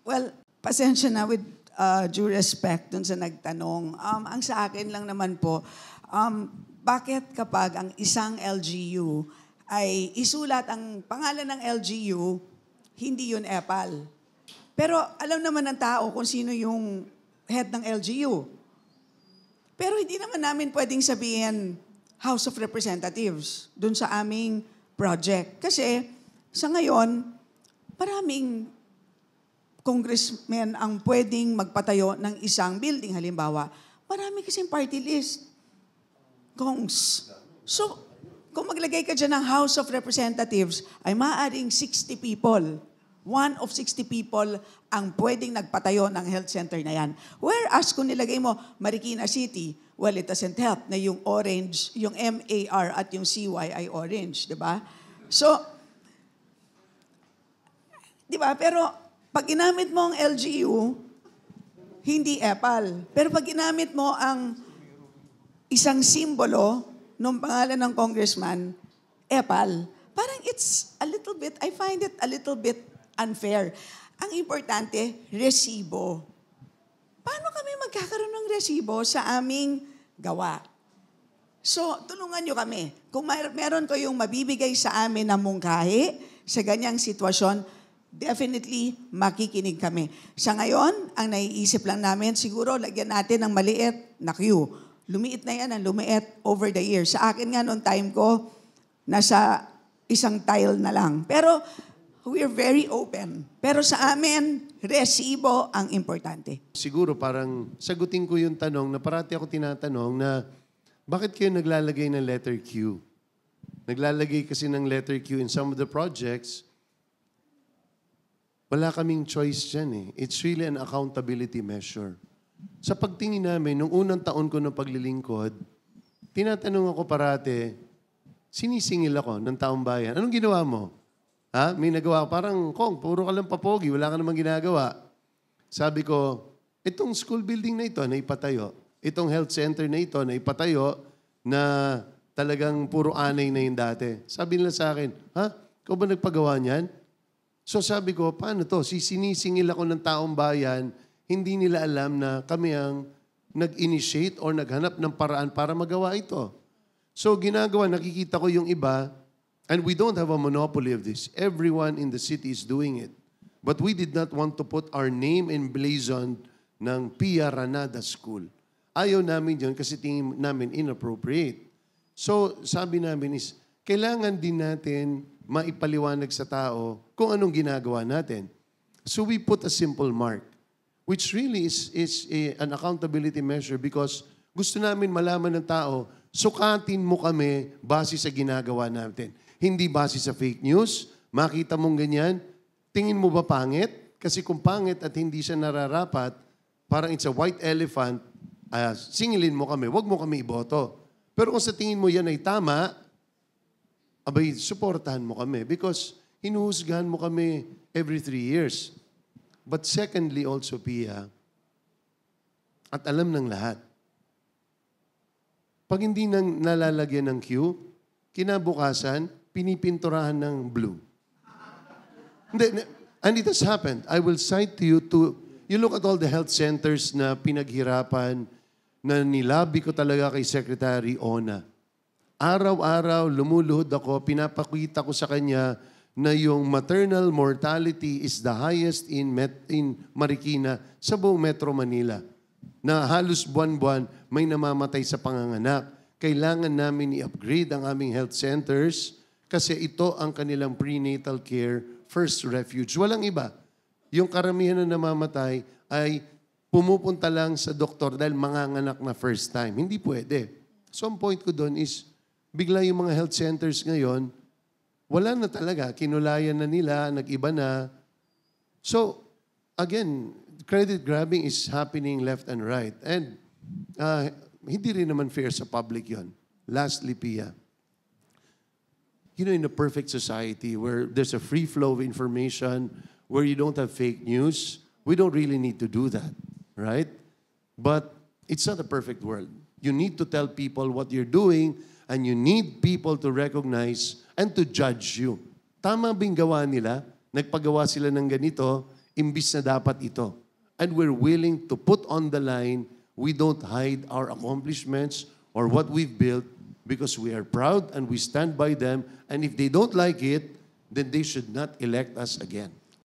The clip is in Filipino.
Well, pasensya na with due respect dun sa nagtanong. Ang sa akin lang naman po, bakit kapag ang isang LGU ay isulat ang pangalan ng LGU, hindi yun EPAL? Pero alam naman ng tao kung sino yung head ng LGU. Pero hindi naman namin pwedeng sabihin House of Representatives dun sa aming project. Kasi sa ngayon, maraming congressmen ang pwedeng magpatayo ng isang building. Halimbawa, marami kasing party list. Kongs. So, kung maglagay ka dyan ng House of Representatives, ay maaaring 60 people. One of 60 people ang pwedeng nagpatayo ng health center na yan. Whereas kung nilagay mo Marikina City, well, it doesn't help na yung orange, yung MAR at yung CY ay orange, di ba? So, di ba? Pero pag ginamit mo ang LGU, hindi EPAL. Pero pag ginamit mo ang isang simbolo ng pangalan ng congressman, EPAL, parang it's a little bit, I find it a little bit unfair. Ang importante, resibo. Paano kami magkakaroon ng resibo sa aming gawa? So, tulungan nyo kami. Kung meron kayong mabibigay sa amin na mungkahi sa ganyang sitwasyon, definitely makikinig kami. Sa ngayon, ang naiisip lang namin, siguro lagyan natin ng maliit na queue. Lumiit na yan ang lumiit over the years. Sa akin nga noong time ko, nasa isang tile na lang. Pero we're very open. Pero sa amin, resibo ang importante. Siguro parang sagutin ko yung tanong na parati ako tinatanong na bakit kayo naglalagay ng letter Q? Naglalagay kasi ng letter Q in some of the projects. Wala kaming choice dyan eh. It's really an accountability measure. Sa pagtingin namin, nung unang taon ko ng paglilingkod, tinatanong ako parate, sinisingil ako ng taong bayan. Anong ginawa mo? Ha? May nagawa ko. Parang, Kong, puro ka lang papogi. Wala ka namang ginagawa. Sabi ko, itong school building na ito na ipatayo, itong health center na ito na ipatayo na talagang puro anay na yung dati. Sabi nila sa akin, ha? Ikaw ba nagpagawa niyan? So sabi ko, paano to? Sinisingil ako ng taong bayan, hindi nila alam na kami ang nag-initiate or naghanap ng paraan para magawa ito. So ginagawa, nakikita ko yung iba, and we don't have a monopoly of this. Everyone in the city is doing it. But we did not want to put our name emblazoned ng Pia Ranada School. Ayaw namin yun kasi tingin namin inappropriate. So sabi namin is, kailangan din natin maipaliwanag sa tao kung anong ginagawa natin. So we put a simple mark, which really is an accountability measure because gusto namin malaman ng tao, sukatin mo kami base sa ginagawa natin. Hindi base sa fake news, makita mong ganyan, tingin mo ba pangit? Kasi kung pangit at hindi siya nararapat, parang it's a white elephant, singilin mo kami, wag mo kami iboto. Pero kung sa tingin mo yan ay tama, abay, suportahan mo kami because hinuhusgahan mo kami every 3 years. But secondly also, Pia, at alam ng lahat, pag hindi nang nalalagyan ng Q, kinabukasan, pinipinturahan ng blue. And it has happened. I will cite to you look at all the health centers na pinaghirapan, na nilabi ko talaga kay Secretary Ona. Araw-araw, lumuluhod ako, pinapakita ko sa kanya na yung maternal mortality is the highest in Marikina sa buong Metro Manila. Na halos buwan-buwan may namamatay sa panganganak. Kailangan namin i-upgrade ang aming health centers kasi ito ang kanilang prenatal care first refuge. Walang iba. Yung karamihan na namamatay ay pumupunta lang sa doktor dahil manganganak na first time. Hindi pwede. So ang point ko doon is, bigla yung mga health centers ngayon, wala na talaga. Kinulayan na nila, nag-iba na. So, again, credit grabbing is happening left and right. And hindi rin naman fair sa public yon. Lastly, Pia, you know, in a perfect society where there's a free flow of information, where you don't have fake news, we don't really need to do that, right? But it's not a perfect world. You need to tell people what you're doing, and you need people to recognize and to judge you. Tama bing gawa nila? Nagpagawa sila ng ganito, imbis na dapat ito. And we're willing to put on the line, we don't hide our accomplishments or what we've built because we are proud and we stand by them. And if they don't like it, then they should not elect us again.